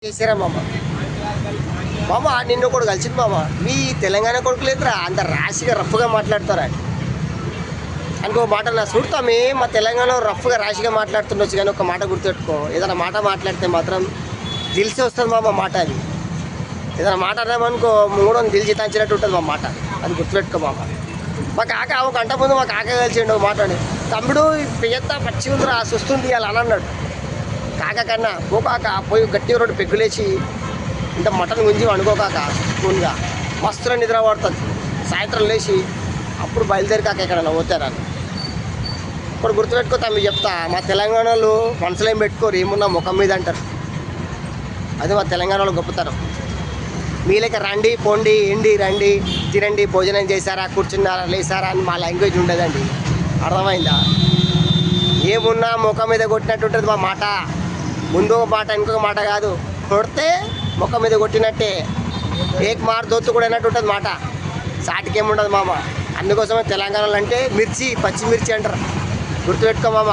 చేసారా మామ మామ నిన్ను కూడా కలిసింది మామ మీ తెలంగాణ కొడుకులేదురా అంత రాశిగా రఫ్గా మాట్లాడతారా అనుకో మాట నా చూడతామే మా తెలంగాణలో రఫ్గా రాశిగా మాట్లాడుతుండొచ్చు కానీ ఒక మాట గుర్తుపెట్టుకో ఏదైనా మాట మాట్లాడితే మాత్రం దిల్సే వస్తుంది మామ మాట అది ఏదైనా మాట అన్నామనుకో మూడో దిల్ చితాంచినట్టు ఉంటుంది మా మాట అది గుర్తుపెట్టుకో మామ మా కాక ఒక గంట ముందు మా కాక కలిసిండు ఒక మాట అని తమ్ముడు పెద్ద పచ్చి ఉందిరా చూస్తుంది అలా అని అన్నాడు కాక కన్నా ఓ కాక పోయి గట్టి రోడ్డు పెగ్గులేసి ఇంత మటన్ గుంజి వండుకోకాక స్పూన్గా మస్తులో నిద్ర పడుతుంది సాయంత్రం లేచి అప్పుడు బయలుదేరి కాక ఎక్కడన్నా పోతారా ఇప్పుడు గుర్తుపెట్టుకో తమ్మి చెప్తా మా తెలంగాణలో మనసులో ఏం పెట్టుకోరు ఏమున్నా ముఖం మీద అంటారు అది మా తెలంగాణలో గొప్పతనం మీలేక రండి పోండి ఎండి రండి తినండి భోజనం చేశారా కూర్చున్నారా లేసారా అని మా లాంగ్వేజ్ ఉండదండి అర్థమైందా ఏమున్నా ముఖం మీద కొట్టినట్టు ఉంటుంది మా మాట ముందు ఒక మాట ఇంకొక మాట కాదు కొడితే ముఖం మీద కొట్టినట్టే ఏక్ మార్ దోత్తు కూడా అన్నట్టు ఉంటుంది మాట సాటికేముండదు మామ అందుకోసమే తెలంగాణలో అంటే మిర్చి పచ్చిమిర్చి అంటారు గుర్తుపెట్టుకో మామ